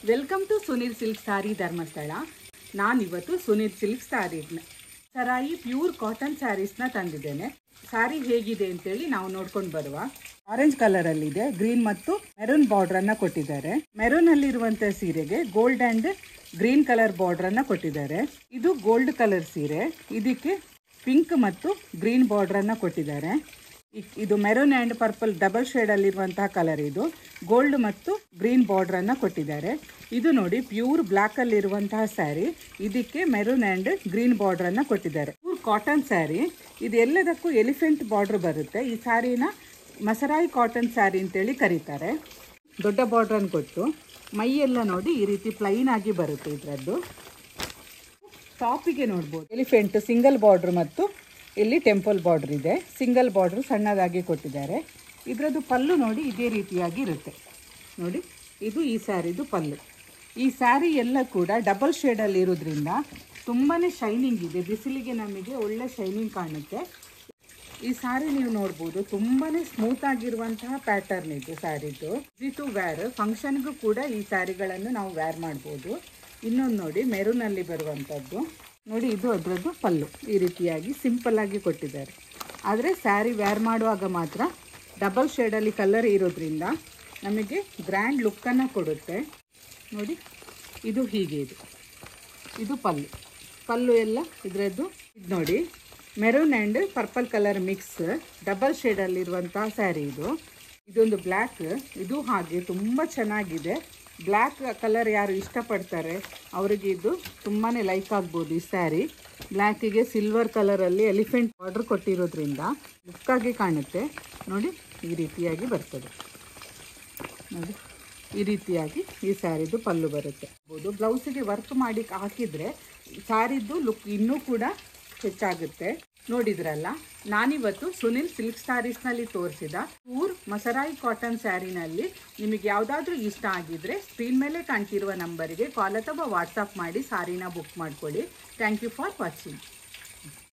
Welcome to Sunil silk ಸಾರಿ ಧರ್ಮಸ್ಥಳ. ನಾನಿವತ್ತು Sunil silk ಸಾರಿ ಸರಾಯಿ pure cotton ಸ್ಯಾರೀಸ್ನ ತಂದಿದ್ದೇನೆ. ಸಾರಿ ಹೇಗಿದೆ ಅಂತೇಳಿ ನಾವು ನೋಡ್ಕೊಂಡು ಬರುವ. ಆರೆಂಜ್ ಕಲರ್ ಅಲ್ಲಿ ಇದೆ, ಗ್ರೀನ್ ಮತ್ತು ಮೆರೂನ್ ಬಾರ್ಡರ್ ಅನ್ನ ಕೊಟ್ಟಿದ್ದಾರೆ. ಮೆರೂನ್ ಅಲ್ಲಿ ಇರುವಂತಹ ಸೀರೆಗೆ gold and green colour border ಅನ್ನ ಕೊಟ್ಟಿದ್ದಾರೆ. ಇದು ಗೋಲ್ಡ್ ಕಲರ್ ಸೀರೆ, ಇದಕ್ಕೆ ಪಿಂಕ್ ಮತ್ತು ಗ್ರೀನ್ ಬಾರ್ಡರ್ ಅನ್ನ ಕೊಟ್ಟಿದ್ದಾರೆ. ಇದು ಮೆರೂನ್ ಆ್ಯಂಡ್ ಪರ್ಪಲ್ ಡಬಲ್ ಶೇಡಲ್ಲಿರುವಂತಹ ಕಲರ್. ಇದು ಗೋಲ್ಡ್ ಮತ್ತು ಗ್ರೀನ್ ಬಾರ್ಡ್ರನ್ನು ಕೊಟ್ಟಿದ್ದಾರೆ. ಇದು ನೋಡಿ ಪ್ಯೂರ್ ಬ್ಲ್ಯಾಕಲ್ಲಿರುವಂತಹ ಸ್ಯಾರಿ, ಇದಕ್ಕೆ ಮೆರೂನ್ ಆ್ಯಂಡ್ ಗ್ರೀನ್ ಬಾರ್ಡ್ರನ್ನು ಕೊಟ್ಟಿದ್ದಾರೆ. ಪ್ಯೂರ್ ಕಾಟನ್ ಸ್ಯಾರಿ, ಇದು ಎಲ್ಲದಕ್ಕೂ ಎಲಿಫೆಂಟ್ ಬಾರ್ಡ್ರ್ ಬರುತ್ತೆ. ಈ ಸ್ಯಾರಿನ ಮಸರಾಯಿ ಕಾಟನ್ ಸ್ಯಾರಿ ಅಂತೇಳಿ ಕರೀತಾರೆ. ದೊಡ್ಡ ಬಾರ್ಡ್ರನ್ನು ಕೊಟ್ಟು ಮೈಯೆಲ್ಲ ನೋಡಿ ಈ ರೀತಿ ಪ್ಲೈನ್ ಆಗಿ ಬರುತ್ತೆ. ಇದರದ್ದು ಟಾಪಿಗೆ ನೋಡ್ಬೋದು ಎಲಿಫೆಂಟ್ ಸಿಂಗಲ್ ಬಾರ್ಡ್ರ್ ಮತ್ತು ಇಲ್ಲಿ ಟೆಂಪಲ್ ಬಾರ್ಡರ್ ಇದೆ. ಸಿಂಗಲ್ ಬಾರ್ಡರ್ ಸಣ್ಣದಾಗಿ ಕೊಟ್ಟಿದ್ದಾರೆ. ಇದರದ್ದು ಪಲ್ಲು ನೋಡಿ ಇದೇ ರೀತಿಯಾಗಿ ಇರುತ್ತೆ. ನೋಡಿ, ಇದು ಈ ಸ್ಯಾರಿದು ಪಲ್ಲು. ಈ ಸ್ಯಾರಿ ಎಲ್ಲ ಕೂಡ ಡಬಲ್ ಶೇಡಲ್ಲಿ ಇರೋದ್ರಿಂದ ತುಂಬಾ ಶೈನಿಂಗ್ ಇದೆ. ಬಿಸಿಲಿಗೆ ನಮಗೆ ಒಳ್ಳೆ ಶೈನಿಂಗ್ ಕಾಣುತ್ತೆ. ಈ ಸ್ಯಾರಿ ನೀವು ನೋಡ್ಬೋದು, ತುಂಬಾ ಸ್ಮೂತ್ ಆಗಿರುವಂತಹ ಪ್ಯಾಟರ್ನ್ ಇದು ಸ್ಯಾರಿದು. ಈಸಿ ಟು ವ್ಯಾರ್, ಫಂಕ್ಷನ್ಗೂ ಕೂಡ ಈ ಸ್ಯಾರಿಗಳನ್ನು ನಾವು ವ್ಯಾರ್ ಮಾಡ್ಬೋದು. ಇನ್ನೊಂದು ನೋಡಿ ಮೆರೂನಲ್ಲಿ ಬರುವಂಥದ್ದು ನೋಡಿ, ಇದು ಅದರದ್ದು ಪಲ್ಲು ಈ ರೀತಿಯಾಗಿ ಸಿಂಪಲ್ ಆಗಿ ಕೊಟ್ಟಿದ್ದಾರೆ. ಆದರೆ ಸ್ಯಾರಿ ವ್ಯಾರ್ ಮಾಡುವಾಗ ಮಾತ್ರ ಡಬಲ್ ಶೇಡಲ್ಲಿ ಕಲರ್ ಇರೋದ್ರಿಂದ ನಮಗೆ ಗ್ರ್ಯಾಂಡ್ ಲುಕ್ಕನ್ನು ಕೊಡುತ್ತೆ. ನೋಡಿ, ಇದು ಹೀಗೆ ಇದು ಪಲ್ಲು ಎಲ್ಲ ಇದರದ್ದು. ಇದು ನೋಡಿ maroon and purple colour mix double ಶೇಡಲ್ಲಿರುವಂಥ ಸ್ಯಾರಿ ಇದು. ಇದೊಂದು ಬ್ಲ್ಯಾಕ್, ಇದು ಹಾಗೆ ತುಂಬ ಚೆನ್ನಾಗಿದೆ. ಬ್ಲ್ಯಾಕ್ ಕಲರ್ ಯಾರು ಇಷ್ಟಪಡ್ತಾರೆ ಅವರಿಗೆ ಇದು ತುಂಬಾ ಲೈಕ್ ಆಗ್ಬೋದು. ಈ ಸ್ಯಾರಿ ಬ್ಲ್ಯಾಕಿಗೆ ಸಿಲ್ವರ್ ಕಲರಲ್ಲಿ ಎಲಿಫೆಂಟ್ ಬಾರ್ಡರ್ ಕೊಟ್ಟಿರೋದ್ರಿಂದ ಲುಕ್ಕಾಗಿ ಕಾಣುತ್ತೆ. ನೋಡಿ, ಈ ರೀತಿಯಾಗಿ ಬರ್ತದೆ. ನೋಡಿ, ಈ ರೀತಿಯಾಗಿ ಈ ಸ್ಯಾರಿದು ಪಲ್ಲು ಬರುತ್ತೆ. ಬ್ಲೌಸಿಗೆ ವರ್ಕ್ ಮಾಡಿ ಹಾಕಿದರೆ ಸ್ಯಾರಿದ್ದು ಲುಕ್ ಇನ್ನೂ ಕೂಡ ಹೆಚ್ಚಾಗುತ್ತೆ. ನೋಡಿದ್ರಲ್ಲ, ನಾನಿವತ್ತು ಸುನಿಲ್ ಸಿಲ್ಕ್ ಸ್ಯಾರೀಸ್ನಲ್ಲಿ ತೋರಿಸಿದ ಪ್ಯೂರ್ ಮಸರಾಯಿ ಕಾಟನ್ ಸ್ಯಾರಿನಲ್ಲಿ ನಿಮಗೆ ಯಾವುದಾದ್ರೂ ಇಷ್ಟ ಆಗಿದ್ರೆ ಸ್ಕ್ರೀನ್ ಮೇಲೆ ಕಾಣ್ತಿರುವ ನಂಬರಿಗೆ ಕಾಲ್ ಅಥವಾ ವಾಟ್ಸಪ್ ಮಾಡಿ ಸಾರಿನ ಬುಕ್ ಮಾಡ್ಕೊಳ್ಳಿ. Thank you for watching.